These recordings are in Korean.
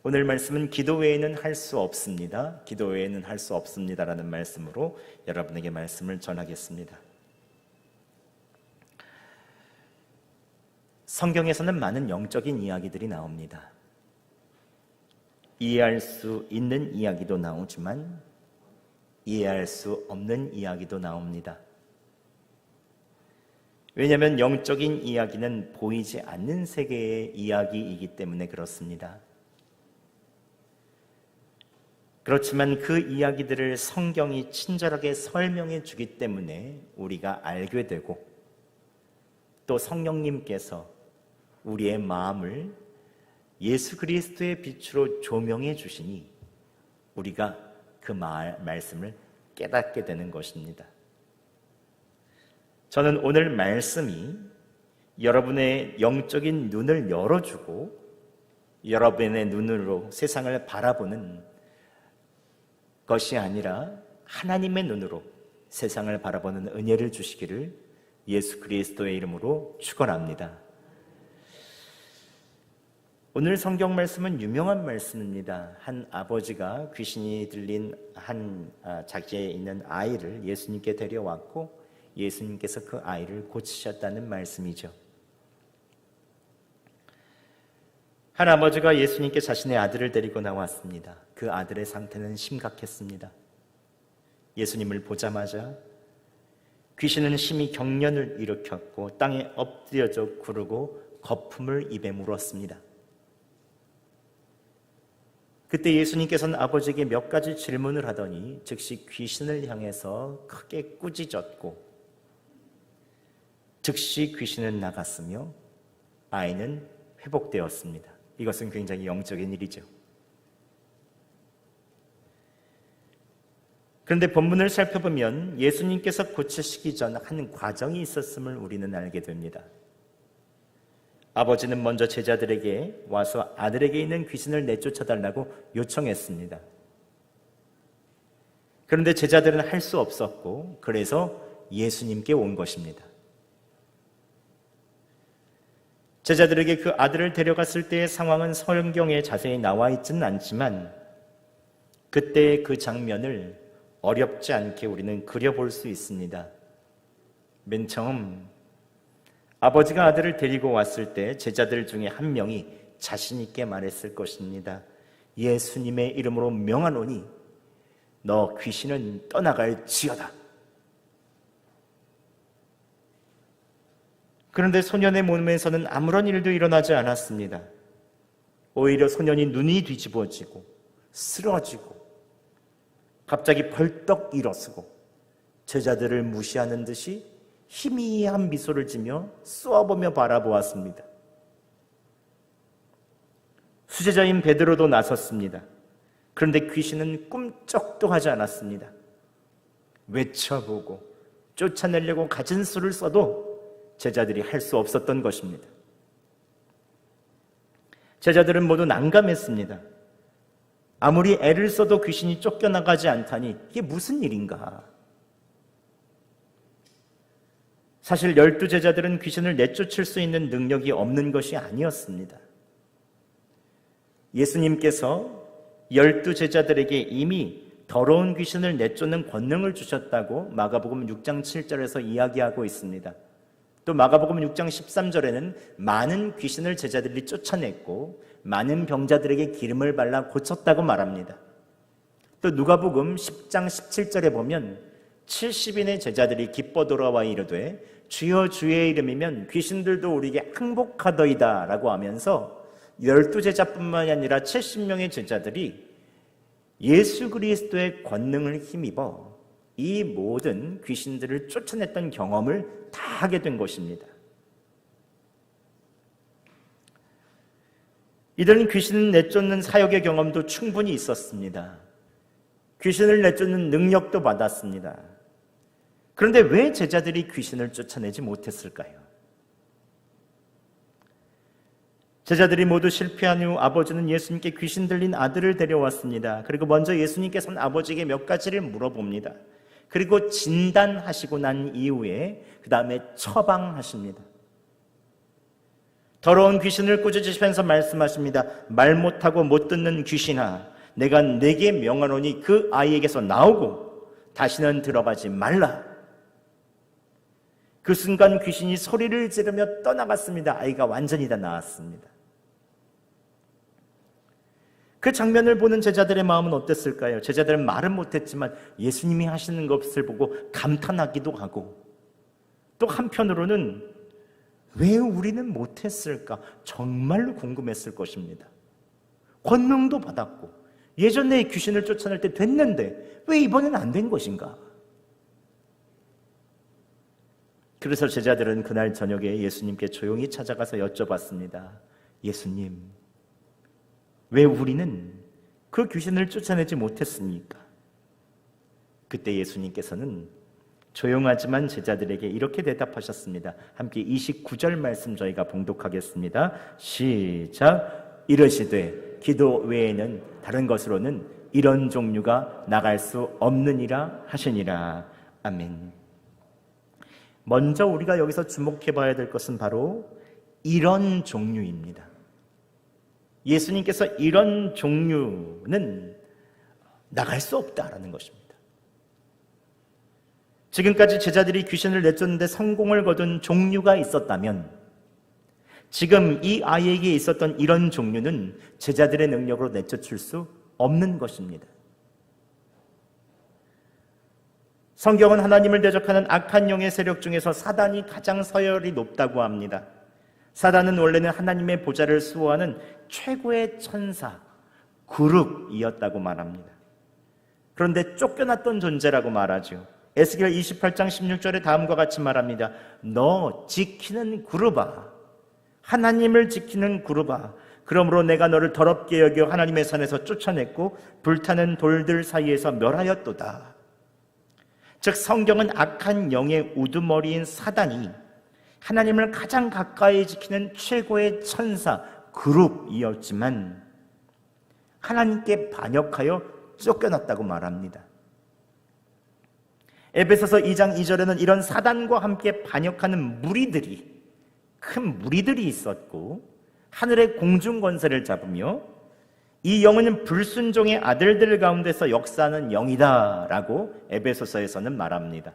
오늘 말씀은 기도 외에는 할 수 없습니다. 기도 외에는 할 수 없습니다라는 말씀으로 여러분에게 말씀을 전하겠습니다. 성경에서는 많은 영적인 이야기들이 나옵니다. 이해할 수 있는 이야기도 나오지만 이해할 수 없는 이야기도 나옵니다. 왜냐하면 영적인 이야기는 보이지 않는 세계의 이야기이기 때문에 그렇습니다. 그렇지만 그 이야기들을 성경이 친절하게 설명해 주기 때문에 우리가 알게 되고, 또 성령님께서 우리의 마음을 예수 그리스도의 빛으로 조명해 주시니 우리가 그 말씀을 깨닫게 되는 것입니다. 저는 오늘 말씀이 여러분의 영적인 눈을 열어주고 여러분의 눈으로 세상을 바라보는 것이 아니라 하나님의 눈으로 세상을 바라보는 은혜를 주시기를 예수 그리스도의 이름으로 축원합니다. 오늘 성경 말씀은 유명한 말씀입니다. 한 아버지가 귀신이 들린 한 자기에 있는 아이를 예수님께 데려왔고 예수님께서 그 아이를 고치셨다는 말씀이죠. 한 아버지가 예수님께 자신의 아들을 데리고 나왔습니다. 그 아들의 상태는 심각했습니다. 예수님을 보자마자 귀신은 심히 경련을 일으켰고 땅에 엎드려져 구르고 거품을 입에 물었습니다. 그때 예수님께서는 아버지에게 몇 가지 질문을 하더니 즉시 귀신을 향해서 크게 꾸짖었고 즉시 귀신은 나갔으며 아이는 회복되었습니다. 이것은 굉장히 영적인 일이죠. 그런데 본문을 살펴보면 예수님께서 고치시기 전 한 과정이 있었음을 우리는 알게 됩니다. 아버지는 먼저 제자들에게 와서 아들에게 있는 귀신을 내쫓아달라고 요청했습니다. 그런데 제자들은 할 수 없었고 그래서 예수님께 온 것입니다. 제자들에게 그 아들을 데려갔을 때의 상황은 성경에 자세히 나와 있지는 않지만 그때의 그 장면을 어렵지 않게 우리는 그려볼 수 있습니다. 맨 처음 아버지가 아들을 데리고 왔을 때 제자들 중에 한 명이 자신 있게 말했을 것입니다. 예수님의 이름으로 명하노니 너 귀신은 떠나갈지어다. 그런데 소년의 몸에서는 아무런 일도 일어나지 않았습니다. 오히려 소년이 눈이 뒤집어지고 쓰러지고 갑자기 벌떡 일어서고 제자들을 무시하는 듯이 희미한 미소를 지며 쏘아보며 바라보았습니다. 수제자인 베드로도 나섰습니다. 그런데 귀신은 꿈쩍도 하지 않았습니다. 외쳐보고 쫓아내려고 갖은 수를 써도 제자들이 할 수 없었던 것입니다. 제자들은 모두 난감했습니다. 아무리 애를 써도 귀신이 쫓겨나가지 않다니 이게 무슨 일인가? 사실 12제자들은 귀신을 내쫓을 수 있는 능력이 없는 것이 아니었습니다. 예수님께서 12제자들에게 이미 더러운 귀신을 내쫓는 권능을 주셨다고 마가복음 6장 7절에서 이야기하고 있습니다. 또 마가복음 6장 13절에는 많은 귀신을 제자들이 쫓아냈고 많은 병자들에게 기름을 발라 고쳤다고 말합니다. 또 누가복음 10장 17절에 보면 70인의 제자들이 기뻐 돌아와 이르되 주여 주의 이름이면 귀신들도 우리에게 항복하더이다 라고 하면서 12제자뿐만이 아니라 70명의 제자들이 예수 그리스도의 권능을 힘입어 이 모든 귀신들을 쫓아냈던 경험을 다 하게 된 것입니다. 이들은 귀신을 내쫓는 사역의 경험도 충분히 있었습니다. 귀신을 내쫓는 능력도 받았습니다. 그런데 왜 제자들이 귀신을 쫓아내지 못했을까요? 제자들이 모두 실패한 후 아버지는 예수님께 귀신 들린 아들을 데려왔습니다. 그리고 먼저 예수님께서는 아버지에게 몇 가지를 물어봅니다. 그리고 진단하시고 난 이후에 그 다음에 처방하십니다. 더러운 귀신을 꾸짖으시면서 말씀하십니다. 말 못하고 못 듣는 귀신아, 내가 네게 명하노니 그 아이에게서 나오고 다시는 들어가지 말라. 그 순간 귀신이 소리를 지르며 떠나갔습니다. 아이가 완전히 다 나았습니다. 그 장면을 보는 제자들의 마음은 어땠을까요? 제자들은 말은 못했지만 예수님이 하시는 것을 보고 감탄하기도 하고, 또 한편으로는 왜 우리는 못했을까? 정말로 궁금했을 것입니다. 권능도 받았고 예전에 귀신을 쫓아낼 때 됐는데 왜 이번엔 안 된 것인가? 그래서 제자들은 그날 저녁에 예수님께 조용히 찾아가서 여쭤봤습니다. 예수님, 왜 우리는 그 귀신을 쫓아내지 못했습니까? 그때 예수님께서는 조용하지만 제자들에게 이렇게 대답하셨습니다. 함께 29절 말씀 저희가 봉독하겠습니다. 시작. 이르시되 기도 외에는 다른 것으로는 이런 종류가 나갈 수 없느니라 하시니라. 아멘. 먼저 우리가 여기서 주목해 봐야 될 것은 바로 이런 종류입니다. 예수님께서 이런 종류는 나갈 수 없다라는 것입니다. 지금까지 제자들이 귀신을 내쫓는데 성공을 거둔 종류가 있었다면 지금 이 아이에게 있었던 이런 종류는 제자들의 능력으로 내쫓을 수 없는 것입니다. 성경은 하나님을 대적하는 악한 영의 세력 중에서 사단이 가장 서열이 높다고 합니다. 사단은 원래는 하나님의 보좌를 수호하는 최고의 천사, 그룹이었다고 말합니다. 그런데 쫓겨났던 존재라고 말하죠. 에스겔 28장 16절에 다음과 같이 말합니다. 너 지키는 그룹아, 하나님을 지키는 그룹아, 그러므로 내가 너를 더럽게 여겨 하나님의 산에서 쫓아냈고 불타는 돌들 사이에서 멸하였도다. 즉 성경은 악한 영의 우두머리인 사단이 하나님을 가장 가까이 지키는 최고의 천사 그룹이었지만 하나님께 반역하여 쫓겨났다고 말합니다. 에베소서 2장 2절에는 이런 사단과 함께 반역하는 무리들이, 큰 무리들이 있었고 하늘의 공중권세를 잡으며 이 영은 불순종의 아들들 가운데서 역사하는 영이다 라고 에베소서에서는 말합니다.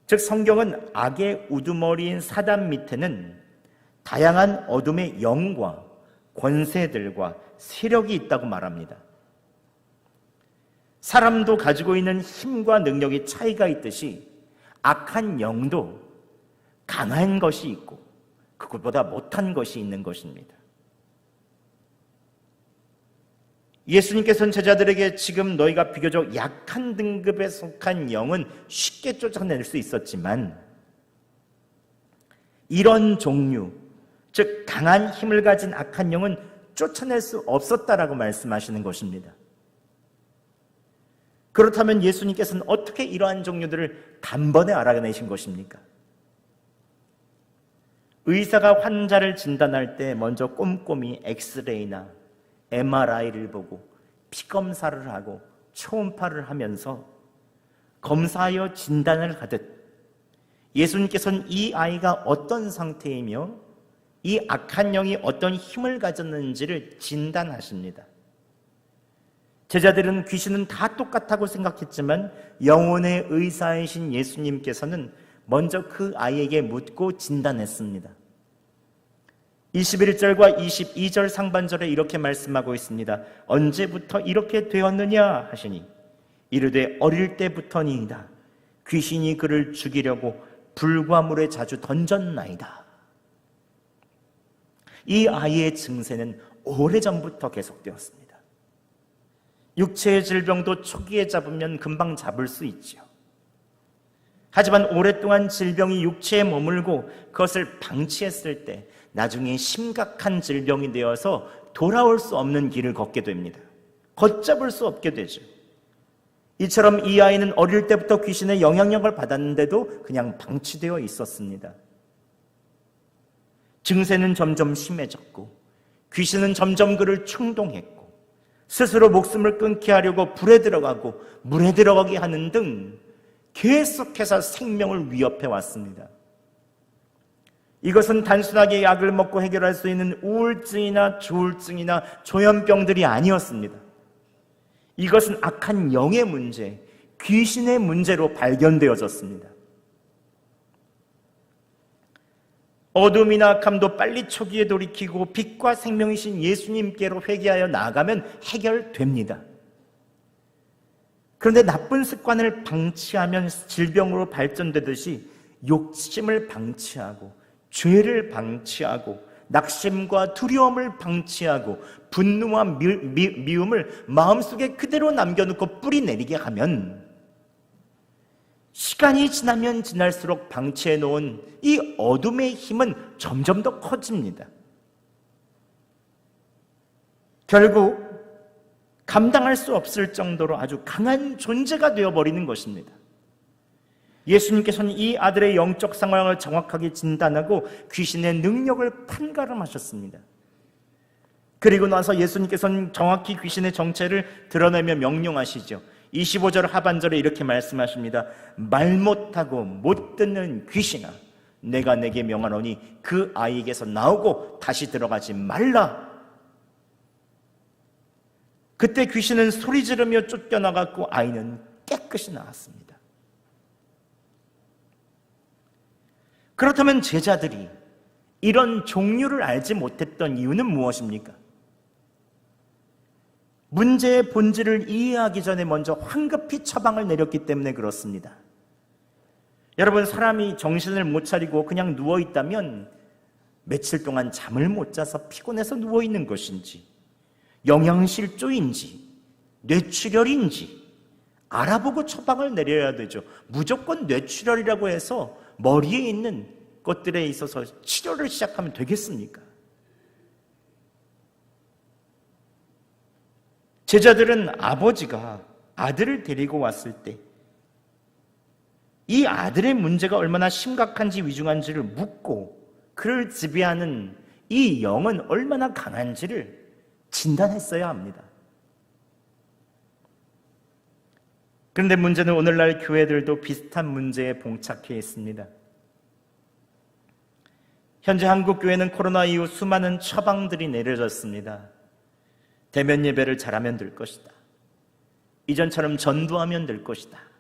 즉 성경은 악의 우두머리인 사단 밑에는 다양한 어둠의 영과 권세들과 세력이 있다고 말합니다. 사람도 가지고 있는 힘과 능력이 차이가 있듯이 악한 영도 강한 것이 있고 그것보다 못한 것이 있는 것입니다. 예수님께서는 제자들에게 지금 너희가 비교적 약한 등급에 속한 영은 쉽게 쫓아낼 수 있었지만 이런 종류, 즉 강한 힘을 가진 악한 영은 쫓아낼 수 없었다라고 말씀하시는 것입니다. 그렇다면 예수님께서는 어떻게 이러한 종류들을 단번에 알아내신 것입니까? 의사가 환자를 진단할 때 먼저 꼼꼼히 엑스레이나 MRI를 보고 피검사를 하고 초음파를 하면서 검사하여 진단을 하듯 예수님께서는 이 아이가 어떤 상태이며 이 악한 영이 어떤 힘을 가졌는지를 진단하십니다. 제자들은 귀신은 다 똑같다고 생각했지만 영혼의 의사이신 예수님께서는 먼저 그 아이에게 묻고 진단했습니다. 21절과 22절 상반절에 이렇게 말씀하고 있습니다. 언제부터 이렇게 되었느냐 하시니 이르되 어릴 때부터니이다. 귀신이 그를 죽이려고 불과 물에 자주 던졌나이다. 이 아이의 증세는 오래전부터 계속되었습니다. 육체의 질병도 초기에 잡으면 금방 잡을 수 있죠. 하지만 오랫동안 질병이 육체에 머물고 그것을 방치했을 때 나중에 심각한 질병이 되어서 돌아올 수 없는 길을 걷게 됩니다. 걷잡을 수 없게 되죠. 이처럼 이 아이는 어릴 때부터 귀신의 영향력을 받았는데도 그냥 방치되어 있었습니다. 증세는 점점 심해졌고 귀신은 점점 그를 충동했고 스스로 목숨을 끊게 하려고 불에 들어가고 물에 들어가게 하는 등 계속해서 생명을 위협해 왔습니다. 이것은 단순하게 약을 먹고 해결할 수 있는 우울증이나 조울증이나 조현병들이 아니었습니다. 이것은 악한 영의 문제, 귀신의 문제로 발견되어졌습니다. 어둠이나 악함도 빨리 초기에 돌이키고 빛과 생명이신 예수님께로 회개하여 나아가면 해결됩니다. 그런데 나쁜 습관을 방치하면 질병으로 발전되듯이 욕심을 방치하고 죄를 방치하고 낙심과 두려움을 방치하고 분노와 미움을 마음속에 그대로 남겨놓고 뿌리 내리게 하면 시간이 지나면 지날수록 방치해 놓은 이 어둠의 힘은 점점 더 커집니다. 결국 감당할 수 없을 정도로 아주 강한 존재가 되어버리는 것입니다. 예수님께서는 이 아들의 영적 상황을 정확하게 진단하고 귀신의 능력을 판가름하셨습니다. 그리고 나서 예수님께서는 정확히 귀신의 정체를 드러내며 명령하시죠. 25절 하반절에 이렇게 말씀하십니다. 말 못하고 못 듣는 귀신아, 내가 내게 명하노니 그 아이에게서 나오고 다시 들어가지 말라. 그때 귀신은 소리 지르며 쫓겨나갔고 아이는 깨끗이 나았습니다. 그렇다면 제자들이 이런 종류를 알지 못했던 이유는 무엇입니까? 문제의 본질을 이해하기 전에 먼저 황급히 처방을 내렸기 때문에 그렇습니다. 여러분, 사람이 정신을 못 차리고 그냥 누워있다면 며칠 동안 잠을 못 자서 피곤해서 누워있는 것인지, 영양실조인지, 뇌출혈인지 알아보고 처방을 내려야 되죠. 무조건 뇌출혈이라고 해서 머리에 있는 것들에 있어서 치료를 시작하면 되겠습니까? 제자들은 아버지가 아들을 데리고 왔을 때 이 아들의 문제가 얼마나 심각한지 위중한지를 묻고 그를 지배하는 이 영은 얼마나 강한지를 진단했어야 합니다. 그런데 문제는 오늘날 교회들도 비슷한 문제에 봉착해 있습니다. 현재 한국 교회는 코로나 이후 수많은 처방들이 내려졌습니다. 대면 예배를 잘하면 될 것이다. 이전처럼 전도하면 될 것이다.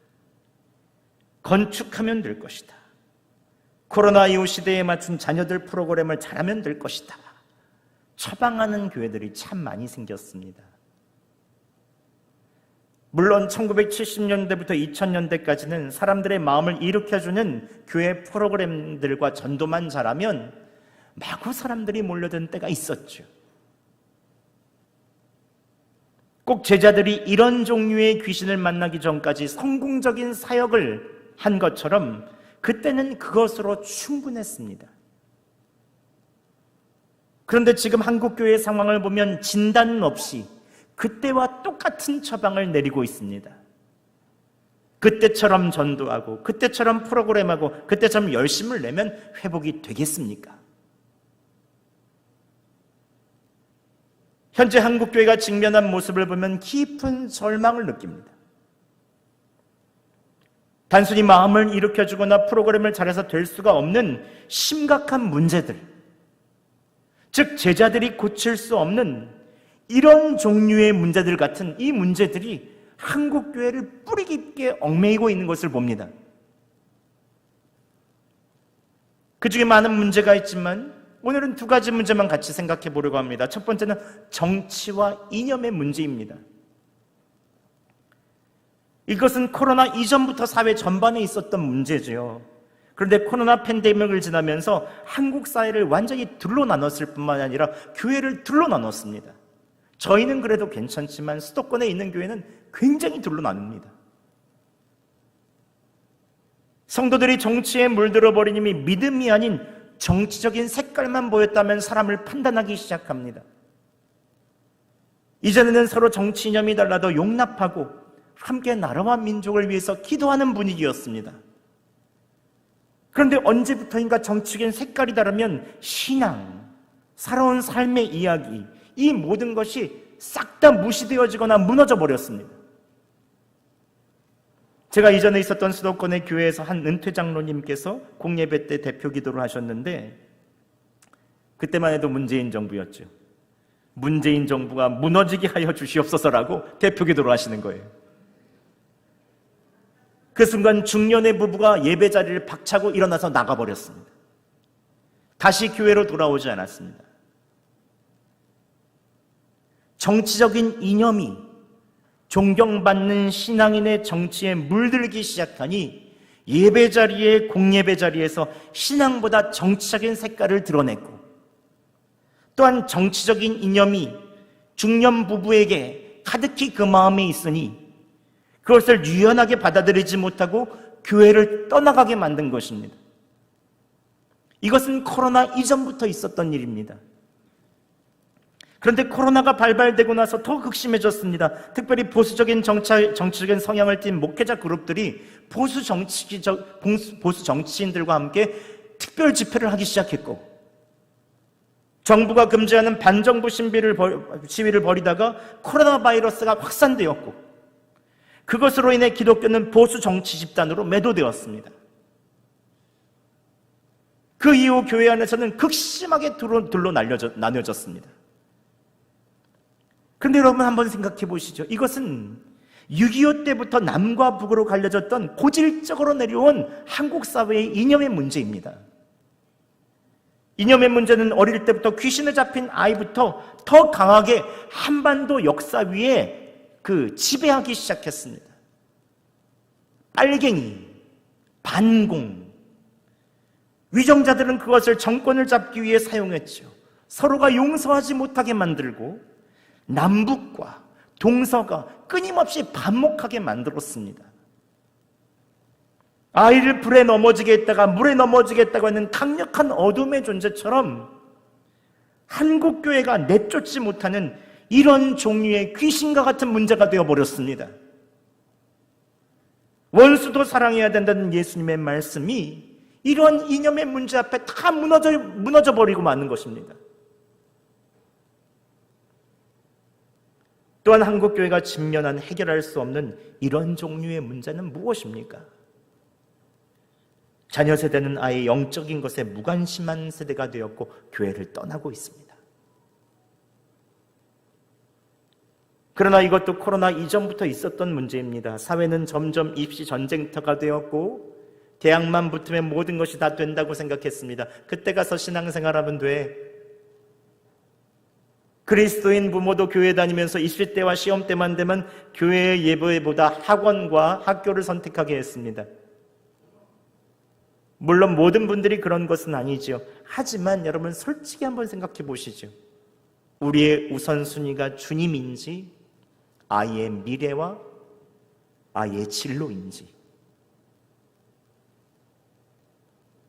건축하면 될 것이다. 코로나 이후 시대에 맞춘 자녀들 프로그램을 잘하면 될 것이다. 처방하는 교회들이 참 많이 생겼습니다. 물론 1970년대부터 2000년대까지는 사람들의 마음을 일으켜주는 교회 프로그램들과 전도만 잘하면 마구 사람들이 몰려든 때가 있었죠. 꼭 제자들이 이런 종류의 귀신을 만나기 전까지 성공적인 사역을 한 것처럼 그때는 그것으로 충분했습니다. 그런데 지금 한국교회의 상황을 보면 진단 없이 그때와 똑같은 처방을 내리고 있습니다. 그때처럼 전도하고 그때처럼 프로그램하고 그때처럼 열심을 내면 회복이 되겠습니까? 현재 한국교회가 직면한 모습을 보면 깊은 절망을 느낍니다. 단순히 마음을 일으켜주거나 프로그램을 잘해서 될 수가 없는 심각한 문제들, 즉 제자들이 고칠 수 없는 이런 종류의 문제들 같은 이 문제들이 한국교회를 뿌리 깊게 얽매이고 있는 것을 봅니다. 그 중에 많은 문제가 있지만 오늘은 두 가지 문제만 같이 생각해 보려고 합니다. 첫 번째는 정치와 이념의 문제입니다. 이것은 코로나 이전부터 사회 전반에 있었던 문제죠. 그런데 코로나 팬데믹을 지나면서 한국 사회를 완전히 둘로 나눴을 뿐만 아니라 교회를 둘로 나눴습니다. 저희는 그래도 괜찮지만 수도권에 있는 교회는 굉장히 둘로 나눕니다. 성도들이 정치에 물들어 버리니 믿음이 아닌 정치적인 색깔만 보였다면 사람을 판단하기 시작합니다. 이전에는 서로 정치 이념이 달라도 용납하고 함께 나라와 민족을 위해서 기도하는 분위기였습니다. 그런데 언제부터인가 정치적인 색깔이 다르면 신앙, 살아온 삶의 이야기, 이 모든 것이 싹 다 무시되어지거나 무너져 버렸습니다. 제가 이전에 있었던 수도권의 교회에서 한 은퇴 장로님께서 공예배 때 대표 기도를 하셨는데 그때만 해도 문재인 정부였죠. 문재인 정부가 무너지게 하여 주시옵소서라고 대표기도를 하시는 거예요. 그 순간 중년의 부부가 예배 자리를 박차고 일어나서 나가버렸습니다. 다시 교회로 돌아오지 않았습니다. 정치적인 이념이 존경받는 신앙인의 정치에 물들기 시작하니 예배 자리에 공예배 자리에서 신앙보다 정치적인 색깔을 드러냈고, 또한 정치적인 이념이 중년 부부에게 가득히 그 마음에 있으니 그것을 유연하게 받아들이지 못하고 교회를 떠나가게 만든 것입니다. 이것은 코로나 이전부터 있었던 일입니다. 그런데 코로나가 발발되고 나서 더 극심해졌습니다. 특별히 보수적인 정치적인 성향을 띤 목회자 그룹들이 보수 정치인들과 함께 특별 집회를 하기 시작했고, 정부가 금지하는 반정부 시위를 벌이다가 코로나 바이러스가 확산되었고, 그것으로 인해 기독교는 보수 정치 집단으로 매도되었습니다. 그 이후 교회 안에서는 극심하게 둘로 나뉘어졌습니다. 그런데 여러분 한번 생각해 보시죠. 이것은 6.25 때부터 남과 북으로 갈려졌던 고질적으로 내려온 한국 사회의 이념의 문제입니다. 이념의 문제는 어릴 때부터 귀신에 잡힌 아이부터 더 강하게 한반도 역사 위에 지배하기 시작했습니다. 빨갱이, 반공, 위정자들은 그것을 정권을 잡기 위해 사용했죠. 서로가 용서하지 못하게 만들고 남북과 동서가 끊임없이 반목하게 만들었습니다. 아이를 불에 넘어지게 했다가 물에 넘어지게 했다고 하는 강력한 어둠의 존재처럼 한국교회가 내쫓지 못하는 이런 종류의 귀신과 같은 문제가 되어버렸습니다. 원수도 사랑해야 된다는 예수님의 말씀이 이런 이념의 문제 앞에 다 무너져버리고 마는 것입니다. 또한 한국교회가 직면한 해결할 수 없는 이런 종류의 문제는 무엇입니까? 자녀 세대는 아예 영적인 것에 무관심한 세대가 되었고 교회를 떠나고 있습니다. 그러나 이것도 코로나 이전부터 있었던 문제입니다. 사회는 점점 입시 전쟁터가 되었고 대학만 붙으면 모든 것이 다 된다고 생각했습니다. 그때 가서 신앙생활하면 돼. 그리스도인 부모도 교회 다니면서 입시 때와 시험 때만 되면 교회의 예배보다 학원과 학교를 선택하게 했습니다. 물론 모든 분들이 그런 것은 아니죠. 하지만 여러분 솔직히 한번 생각해 보시죠. 우리의 우선순위가 주님인지 아이의 미래와 아이의 진로인지.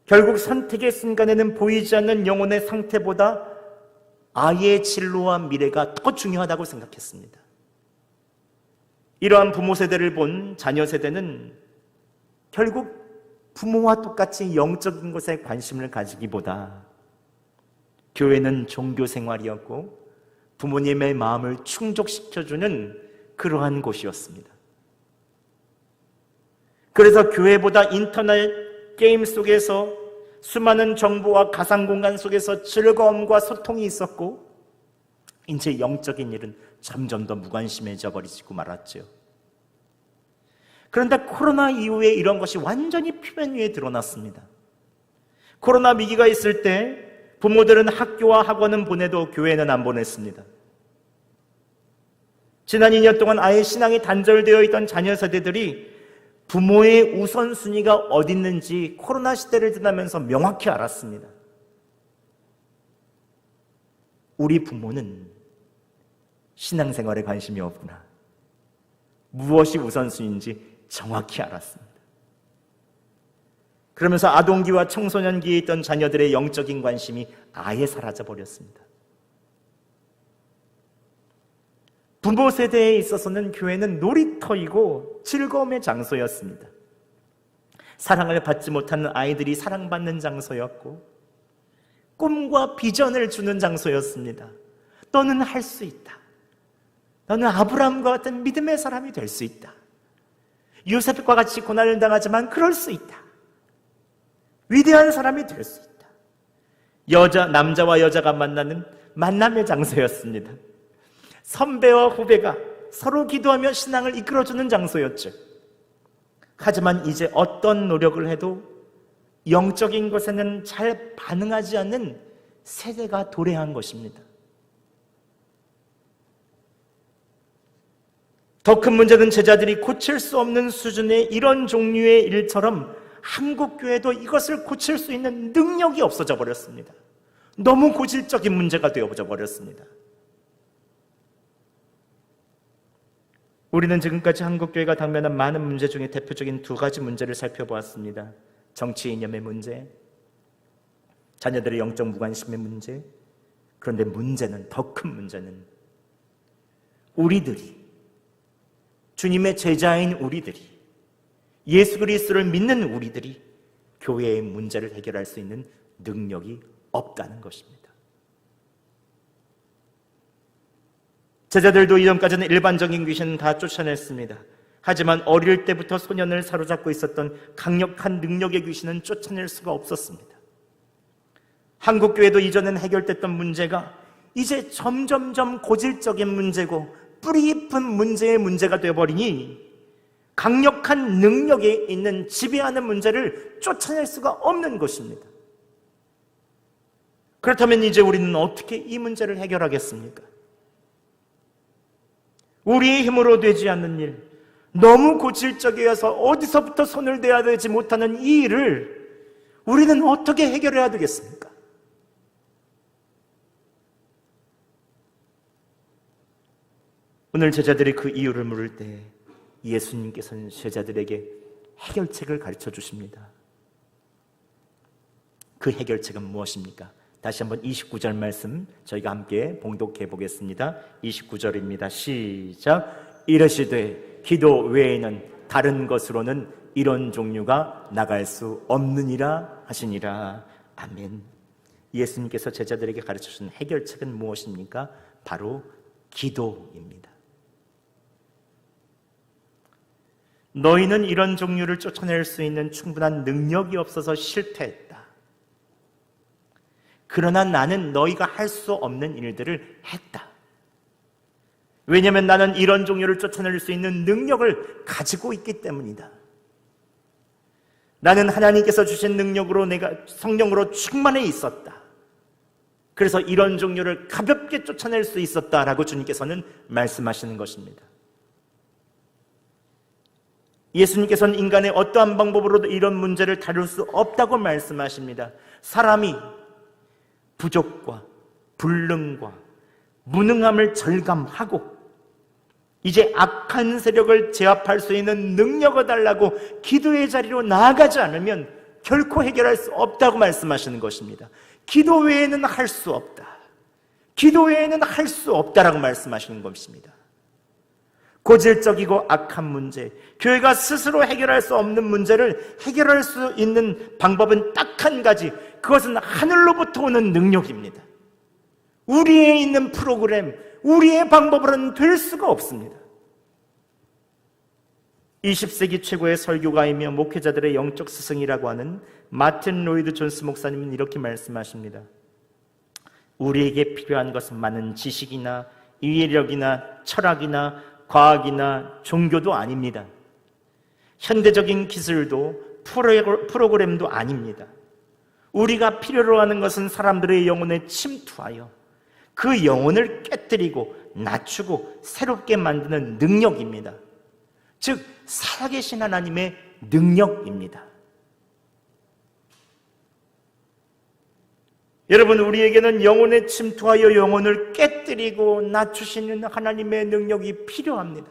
결국 선택의 순간에는 보이지 않는 영혼의 상태보다 아이의 진로와 미래가 더 중요하다고 생각했습니다. 이러한 부모 세대를 본 자녀 세대는 결국 부모와 똑같이 영적인 것에 관심을 가지기보다 교회는 종교 생활이었고 부모님의 마음을 충족시켜주는 그러한 곳이었습니다. 그래서 교회보다 인터넷 게임 속에서 수많은 정보와 가상공간 속에서 즐거움과 소통이 있었고 이제 영적인 일은 점점 더 무관심해져 버리고 말았죠. 그런데 코로나 이후에 이런 것이 완전히 표면 위에 드러났습니다. 코로나 위기가 있을 때 부모들은 학교와 학원은 보내도 교회는 안 보냈습니다. 지난 2년 동안 아예 신앙이 단절되어 있던 자녀 세대들이 부모의 우선순위가 어디 있는지 코로나 시대를 지나면서 명확히 알았습니다. 우리 부모는 신앙생활에 관심이 없구나. 무엇이 우선순위인지 정확히 알았습니다. 그러면서 아동기와 청소년기에 있던 자녀들의 영적인 관심이 아예 사라져버렸습니다. 부모 세대에 있어서는 교회는 놀이터이고 즐거움의 장소였습니다. 사랑을 받지 못하는 아이들이 사랑받는 장소였고 꿈과 비전을 주는 장소였습니다. 너는 할 수 있다. 너는 아브라함과 같은 믿음의 사람이 될 수 있다. 요셉과 같이 고난을 당하지만 그럴 수 있다. 위대한 사람이 될 수 있다. 남자와 여자가 만나는 만남의 장소였습니다. 선배와 후배가 서로 기도하며 신앙을 이끌어주는 장소였죠. 하지만 이제 어떤 노력을 해도 영적인 것에는 잘 반응하지 않는 세대가 도래한 것입니다. 더 큰 문제는 제자들이 고칠 수 없는 수준의 이런 종류의 일처럼 한국교회도 이것을 고칠 수 있는 능력이 없어져 버렸습니다. 너무 고질적인 문제가 되어져 버렸습니다. 우리는 지금까지 한국교회가 당면한 많은 문제 중에 대표적인 두 가지 문제를 살펴보았습니다. 정치 이념의 문제, 자녀들의 영적 무관심의 문제. 그런데 문제는, 더 큰 문제는 우리들이, 주님의 제자인 우리들이, 예수 그리스도를 믿는 우리들이 교회의 문제를 해결할 수 있는 능력이 없다는 것입니다. 제자들도 이전까지는 일반적인 귀신은 다 쫓아냈습니다. 하지만 어릴 때부터 소년을 사로잡고 있었던 강력한 능력의 귀신은 쫓아낼 수가 없었습니다. 한국교회도 이전엔 해결됐던 문제가 이제 점점점 고질적인 문제고 뿌리 깊은 문제의 문제가 되어버리니 강력한 능력에 있는 지배하는 문제를 쫓아낼 수가 없는 것입니다. 그렇다면 이제 우리는 어떻게 이 문제를 해결하겠습니까? 우리의 힘으로 되지 않는 일, 너무 고질적이어서 어디서부터 손을 대야 되지 못하는 이 일을 우리는 어떻게 해결해야 되겠습니까? 오늘 제자들이 그 이유를 물을 때 예수님께서는 제자들에게 해결책을 가르쳐 주십니다. 그 해결책은 무엇입니까? 다시 한번 29절 말씀 저희가 함께 봉독해 보겠습니다. 29절입니다. 시작. 이르시되 기도 외에는 다른 것으로는 이런 종류가 나갈 수 없느니라 하시니라. 아멘. 예수님께서 제자들에게 가르쳐 주신 해결책은 무엇입니까? 바로 기도입니다. 너희는 이런 종류를 쫓아낼 수 있는 충분한 능력이 없어서 실패했다. 그러나 나는 너희가 할 수 없는 일들을 했다. 왜냐하면 나는 이런 종류를 쫓아낼 수 있는 능력을 가지고 있기 때문이다. 나는 하나님께서 주신 능력으로 내가 성령으로 충만해 있었다. 그래서 이런 종류를 가볍게 쫓아낼 수 있었다라고 주님께서는 말씀하시는 것입니다. 예수님께서는 인간의 어떠한 방법으로도 이런 문제를 다룰 수 없다고 말씀하십니다. 사람이 부족과 불능과 무능함을 절감하고 이제 악한 세력을 제압할 수 있는 능력을 달라고 기도의 자리로 나아가지 않으면 결코 해결할 수 없다고 말씀하시는 것입니다. 기도 외에는 할 수 없다. 기도 외에는 할 수 없다라고 말씀하시는 것입니다. 고질적이고 악한 문제, 교회가 스스로 해결할 수 없는 문제를 해결할 수 있는 방법은 딱 한 가지, 그것은 하늘로부터 오는 능력입니다. 우리에 있는 프로그램, 우리의 방법으로는 될 수가 없습니다. 20세기 최고의 설교가이며 목회자들의 영적 스승이라고 하는 마틴 로이드 존스 목사님은 이렇게 말씀하십니다. 우리에게 필요한 것은 많은 지식이나 이해력이나 철학이나 과학이나 종교도 아닙니다. 현대적인 기술도 프로그램도 아닙니다. 우리가 필요로 하는 것은 사람들의 영혼에 침투하여 그 영혼을 깨뜨리고 낮추고 새롭게 만드는 능력입니다. 즉 살아계신 하나님의 능력입니다. 여러분, 우리에게는 영혼에 침투하여 영혼을 깨뜨리고 낮추시는 하나님의 능력이 필요합니다.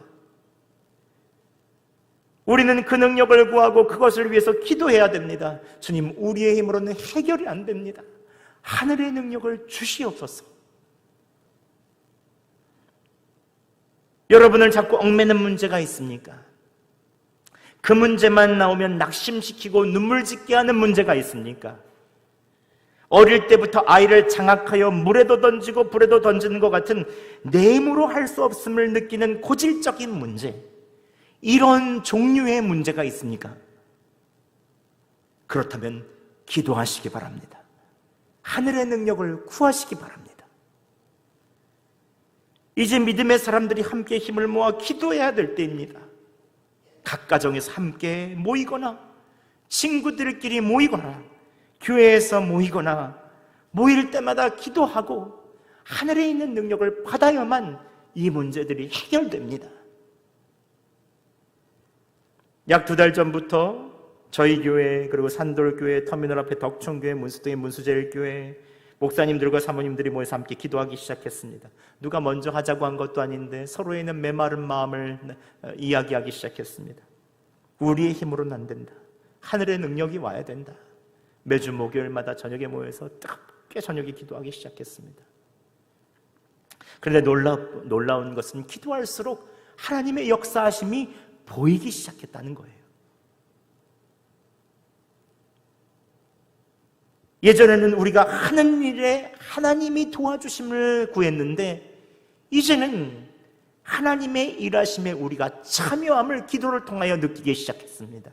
우리는 그 능력을 구하고 그것을 위해서 기도해야 됩니다. 주님, 우리의 힘으로는 해결이 안 됩니다. 하늘의 능력을 주시옵소서. 여러분을 자꾸 얽매는 문제가 있습니까? 그 문제만 나오면 낙심시키고 눈물 짓게 하는 문제가 있습니까? 어릴 때부터 아이를 장악하여 물에도 던지고 불에도 던지는 것 같은 내 힘으로 할 수 없음을 느끼는 고질적인 문제, 이런 종류의 문제가 있습니까? 그렇다면 기도하시기 바랍니다. 하늘의 능력을 구하시기 바랍니다. 이제 믿음의 사람들이 함께 힘을 모아 기도해야 될 때입니다. 각 가정에서 함께 모이거나 친구들끼리 모이거나 교회에서 모이거나 모일 때마다 기도하고 하늘에 있는 능력을 받아야만 이 문제들이 해결됩니다. 약 2달 전부터 저희 교회, 그리고 산돌교회, 터미널 앞에 덕천교회, 문수동의 문수제일교회 목사님들과 사모님들이 모여서 함께 기도하기 시작했습니다. 누가 먼저 하자고 한 것도 아닌데 서로에 있는 메마른 마음을 이야기하기 시작했습니다. 우리의 힘으로는 안 된다. 하늘의 능력이 와야 된다. 매주 목요일마다 저녁에 모여서 뜨겁게 저녁에 기도하기 시작했습니다. 그런데 놀라운 것은 기도할수록 하나님의 역사하심이 보이기 시작했다는 거예요. 예전에는 우리가 하는 일에 하나님이 도와주심을 구했는데 이제는 하나님의 일하심에 우리가 참여함을 기도를 통하여 느끼기 시작했습니다.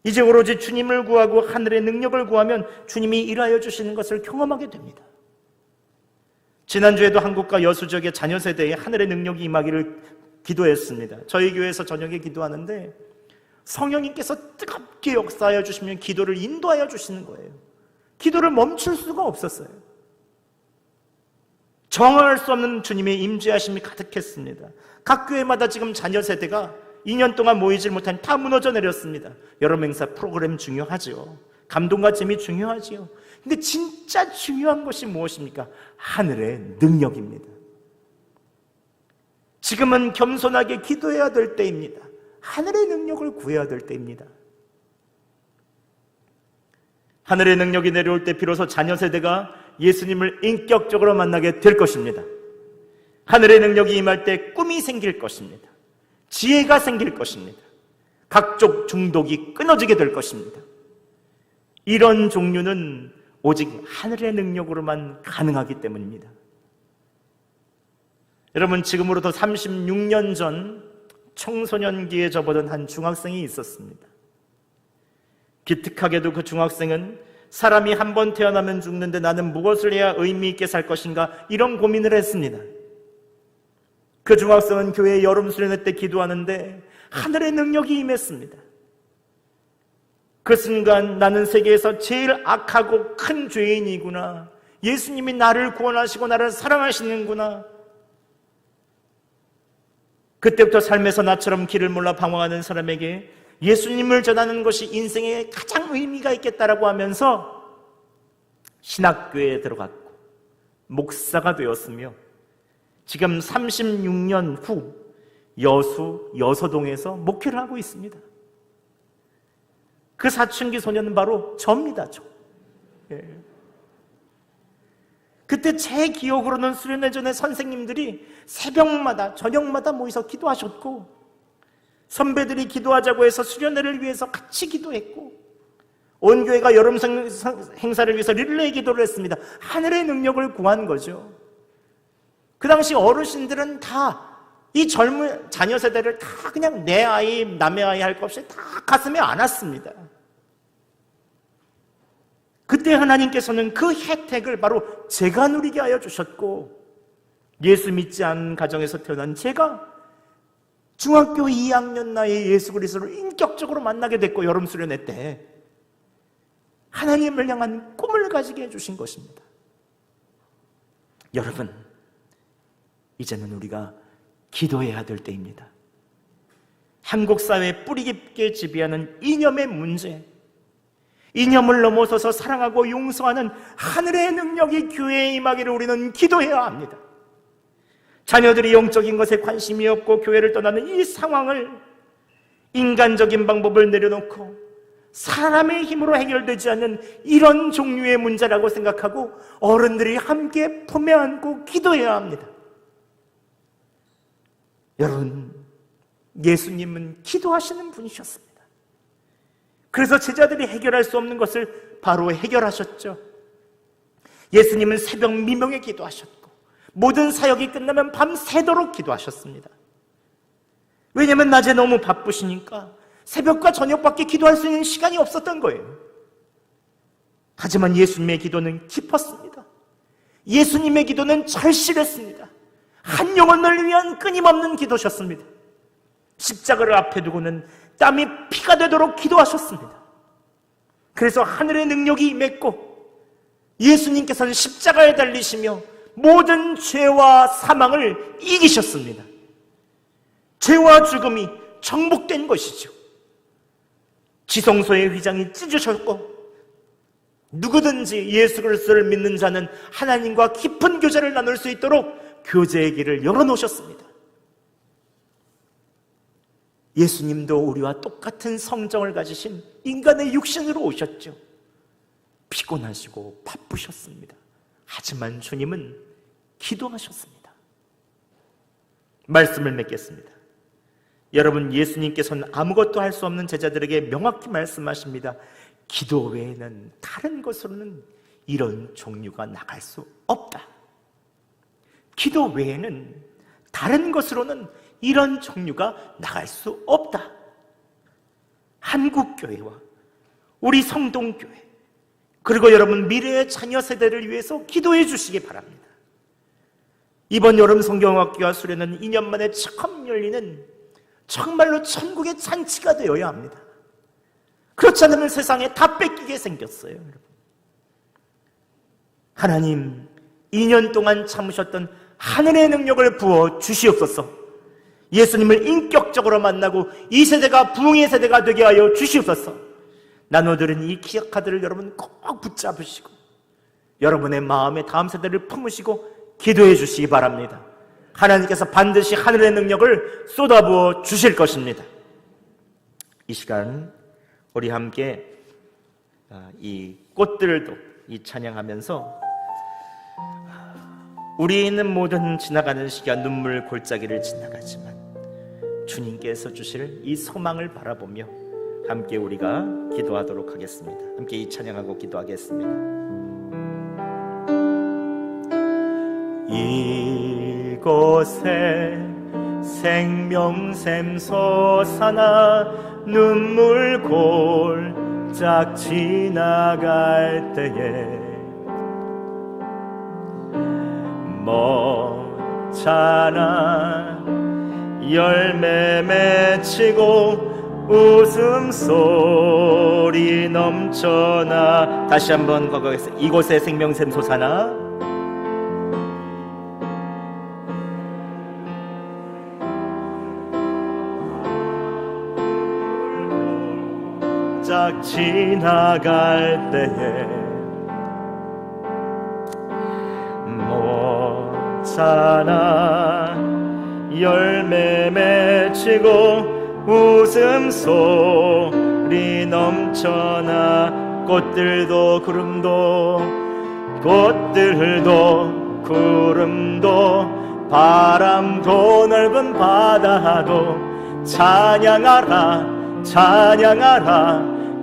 이제 오로지 주님을 구하고 하늘의 능력을 구하면 주님이 일하여 주시는 것을 경험하게 됩니다. 지난주에도 한국과 여수 지역의 자녀 세대에 하늘의 능력이 임하기를 기도했습니다. 저희 교회에서 저녁에 기도하는데 성령님께서 뜨겁게 역사하여 주시면 기도를 인도하여 주시는 거예요. 기도를 멈출 수가 없었어요. 정할 수 없는 주님의 임재하심이 가득했습니다. 각 교회마다 지금 자녀 세대가 2년 동안 모이질 못한 다 무너져 내렸습니다. 여러 행사 프로그램 중요하죠. 감동과 재미 중요하지요. 근데 진짜 중요한 것이 무엇입니까? 하늘의 능력입니다. 지금은 겸손하게 기도해야 될 때입니다. 하늘의 능력을 구해야 될 때입니다. 하늘의 능력이 내려올 때 비로소 자녀 세대가 예수님을 인격적으로 만나게 될 것입니다. 하늘의 능력이 임할 때 꿈이 생길 것입니다. 지혜가 생길 것입니다. 각종 중독이 끊어지게 될 것입니다. 이런 종류는 오직 하늘의 능력으로만 가능하기 때문입니다. 여러분, 지금으로부터 36년 전 청소년기에 접어든 한 중학생이 있었습니다. 기특하게도 그 중학생은 사람이 한 번 태어나면 죽는데 나는 무엇을 해야 의미 있게 살 것인가, 이런 고민을 했습니다. 그 중학생은 교회 여름 수련회 때 기도하는데 하늘의 능력이 임했습니다. 그 순간 나는 세계에서 제일 악하고 큰 죄인이구나, 예수님이 나를 구원하시고 나를 사랑하시는구나. 그때부터 삶에서 나처럼 길을 몰라 방황하는 사람에게 예수님을 전하는 것이 인생에 가장 의미가 있겠다라고 하면서 신학교에 들어갔고 목사가 되었으며 지금 36년 후 여서동에서 목회를 하고 있습니다. 그 사춘기 소년은 바로 저입니다. 저. 그때 제 기억으로는 수련회 전에 선생님들이 새벽마다 저녁마다 모여서 기도하셨고 선배들이 기도하자고 해서 수련회를 위해서 같이 기도했고 온 교회가 여름 행사를 위해서 릴레이 기도를 했습니다. 하늘의 능력을 구한 거죠. 그 당시 어르신들은 다 이 젊은 자녀 세대를 다 그냥 내 아이 남의 아이 할 것 없이 다 가슴에 안았습니다. 그때 하나님께서는 그 혜택을 바로 제가 누리게 하여 주셨고 예수 믿지 않은 가정에서 태어난 제가 중학교 2학년 나이에 예수 그리스도를 인격적으로 만나게 됐고 여름 수련회 때 하나님을 향한 꿈을 가지게 해주신 것입니다. 여러분, 이제는 우리가 기도해야 될 때입니다. 한국 사회에 뿌리 깊게 지배하는 이념의 문제, 이념을 넘어서서 사랑하고 용서하는 하늘의 능력이 교회에 임하기를 우리는 기도해야 합니다. 자녀들이 영적인 것에 관심이 없고 교회를 떠나는 이 상황을 인간적인 방법을 내려놓고 사람의 힘으로 해결되지 않는 이런 종류의 문제라고 생각하고 어른들이 함께 품에 안고 기도해야 합니다. 여러분, 예수님은 기도하시는 분이셨습니다. 그래서 제자들이 해결할 수 없는 것을 바로 해결하셨죠. 예수님은 새벽 미명에 기도하셨고 모든 사역이 끝나면 밤새도록 기도하셨습니다. 왜냐하면 낮에 너무 바쁘시니까 새벽과 저녁밖에 기도할 수 있는 시간이 없었던 거예요. 하지만 예수님의 기도는 깊었습니다. 예수님의 기도는 절실했습니다. 한 영혼을 위한 끊임없는 기도셨습니다. 십자가를 앞에 두고는 땀이 피가 되도록 기도하셨습니다. 그래서 하늘의 능력이 임했고 예수님께서는 십자가에 달리시며 모든 죄와 사망을 이기셨습니다. 죄와 죽음이 정복된 것이죠. 지성소의 휘장이 찢으셨고 누구든지 예수 그리스도를 믿는 자는 하나님과 깊은 교제를 나눌 수 있도록 교제의 길을 열어놓으셨습니다. 예수님도 우리와 똑같은 성정을 가지신 인간의 육신으로 오셨죠. 피곤하시고 바쁘셨습니다. 하지만 주님은 기도하셨습니다. 말씀을 맺겠습니다. 여러분, 예수님께서는 아무것도 할 수 없는 제자들에게 명확히 말씀하십니다. 기도 외에는 다른 것으로는 이런 종류가 나갈 수 없다. 기도 외에는 다른 것으로는 이런 종류가 나갈 수 없다. 한국교회와 우리 성동교회, 그리고 여러분 미래의 자녀 세대를 위해서 기도해 주시기 바랍니다. 이번 여름 성경학교와 수련은 2년 만에 처음 열리는 정말로 천국의 잔치가 되어야 합니다. 그렇지 않으면 세상에 다 뺏기게 생겼어요. 여러분. 하나님, 2년 동안 참으셨던 하늘의 능력을 부어 주시옵소서. 예수님을 인격적으로 만나고 이 세대가 부흥의 세대가 되게 하여 주시옵소서. 나눠들은 이 기억카드를 여러분 꼭 붙잡으시고 여러분의 마음에 다음 세대를 품으시고 기도해 주시기 바랍니다. 하나님께서 반드시 하늘의 능력을 쏟아부어 주실 것입니다. 이 시간 우리 함께 이 꽃들도 이 찬양하면서 우리는 모든 지나가는 시간 눈물 골짜기를 지나가지만 주님께서 주실 이 소망을 바라보며 함께 우리가 기도하도록 하겠습니다. 함께 이 찬양하고 기도하겠습니다. 이곳에 생명샘 솟아나 눈물 골짝 지나갈 때에 멋잖아 열매 맺히고 웃음소리 넘쳐나. 다시 한번 거기서 이곳에 생명샘 솟아나 쫙 지나갈 때에 멋잖아 열매 맺히고 웃음소리 넘쳐나. 꽃들도 구름도 바람도 넓은 바다도 찬양하라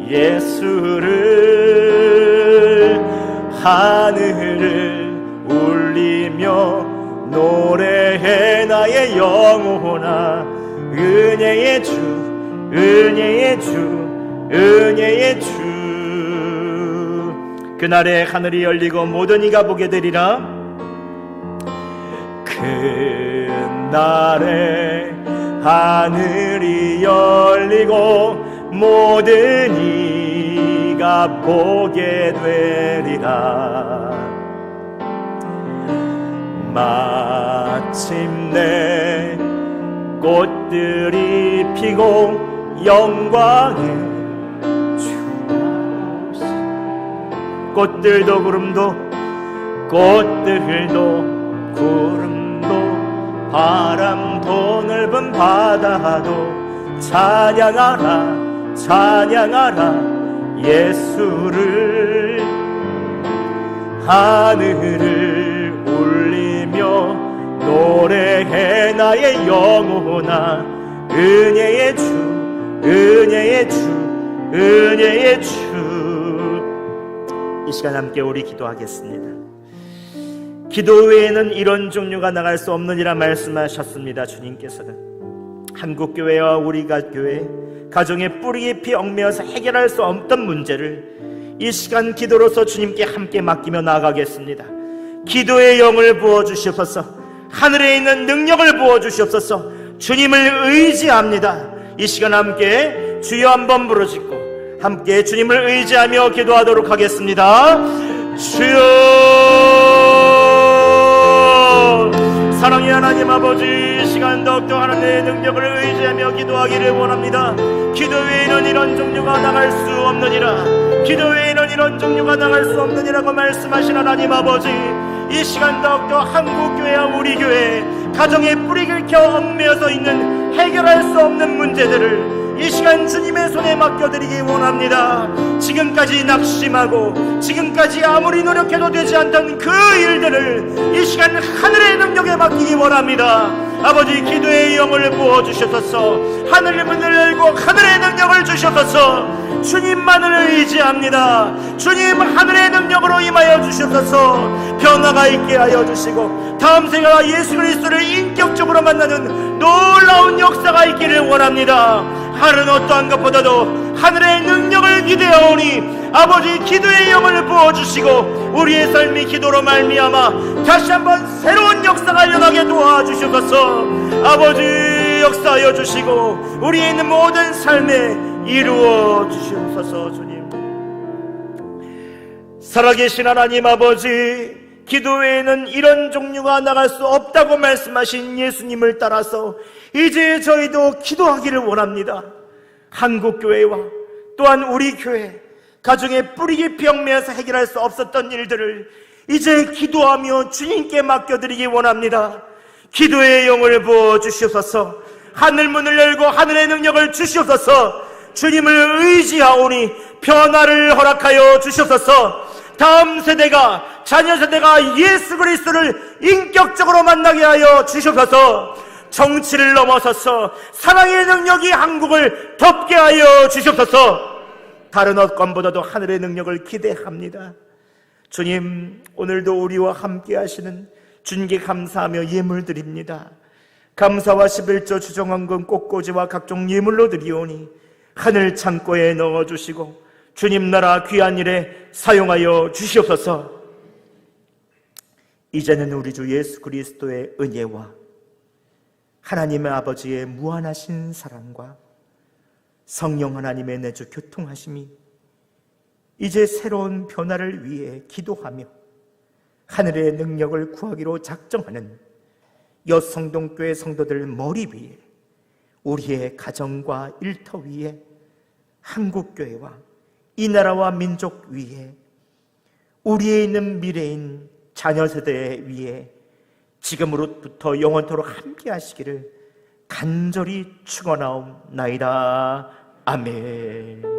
예수를. 하늘을 울리며 노래해 나의 영혼아. 은혜의 주 그날에 하늘이 열리고 모든 이가 보게 되리라. 그날에 하늘이 열리고 모든 이가 보게 되리라. 마침내 꽃들이 피고 영광의 주옵시. 꽃들도 구름도 바람도 넓은 바다도 찬양하라 예수를. 하늘을 울리며 노래해 나의 영혼아. 은혜의 주. 이 시간 함께 우리 기도하겠습니다. 기도 외에는 이런 종류가 나갈 수 없느니라 말씀하셨습니다. 주님께서는 한국교회와 우리가 교회 가정의 뿌리 깊이 얽매여서 해결할 수 없던 문제를 이 시간 기도로서 주님께 함께 맡기며 나아가겠습니다. 기도의 영을 부어주시옵소서. 하늘에 있는 능력을 부어주시옵소서. 주님을 의지합니다. 이 시간 함께 주여 한번 부르짖고 함께 주님을 의지하며 기도하도록 하겠습니다. 주여, 사랑의 하나님 아버지, 이 시간 더욱더 하나님의 능력을 의지하며 기도하기를 원합니다. 기도 외에는 이런 종류가 나갈 수 없느니라. 기도 외에는 이런 종류가 나갈 수 없느니라고 말씀하신 하나님 아버지, 이 시간 더욱더 한국교회와 우리 교회 가정의 뿌리를 켜 얽매여서 있는 해결할 수 없는 문제들을 이 시간 주님의 손에 맡겨드리기 원합니다. 지금까지 낙심하고 지금까지 아무리 노력해도 되지 않던 그 일들을 이 시간 하늘의 능력에 맡기기 원합니다. 아버지, 기도의 영을 부어주셔서 하늘의 문을 열고 하늘의 능력을 주셔서 주님만을 의지합니다. 주님, 하늘의 능력으로 임하여 주셔서 변화가 있게 하여 주시고 다음 생애와 예수 그리스도를 인격적으로 만나는 놀라운 역사가 있기를 원합니다. 하늘은 어떠한 것보다도 하늘의 능력을 기대하오니 아버지, 기도의 영을 부어주시고 우리의 삶이 기도로 말미암아 다시 한번 새로운 역사가 일어나게 도와주셔서 아버지, 역사하여 주시고 우리의 있는 모든 삶에 이루어 주시옵소서. 주님, 살아계신 하나님 아버지, 기도 외에는 이런 종류가 나갈 수 없다고 말씀하신 예수님을 따라서 이제 저희도 기도하기를 원합니다. 한국교회와 또한 우리 교회 가정의 뿌리 깊이 얽매여서 해결할 수 없었던 일들을 이제 기도하며 주님께 맡겨드리기 원합니다. 기도의 영을 부어주시옵소서. 하늘문을 열고 하늘의 능력을 주시옵소서. 주님을 의지하오니 변화를 허락하여 주시옵소서. 다음 세대가, 자녀 세대가 예수 그리스도를 인격적으로 만나게 하여 주시옵소서. 정치를 넘어서서 사랑의 능력이 한국을 덮게 하여 주시옵소서. 다른 어건보다도 하늘의 능력을 기대합니다. 주님, 오늘도 우리와 함께 하시는 주님께 감사하며 예물 드립니다. 감사와 11조 주정헌금 꽃꽂이와 각종 예물로 드리오니 하늘 창고에 넣어주시고 주님 나라 귀한 일에 사용하여 주시옵소서. 이제는 우리 주 예수 그리스도의 은혜와 하나님의 아버지의 무한하신 사랑과 성령 하나님의 내주 교통하심이 이제 새로운 변화를 위해 기도하며 하늘의 능력을 구하기로 작정하는 여성동교회 성도들 머리 위에, 우리의 가정과 일터 위에, 한국교회와 이 나라와 민족 위에, 우리의 있는 미래인 자녀 세대 위에 지금으로부터 영원토록 함께 하시기를 간절히 축원하옵나이다. 아멘.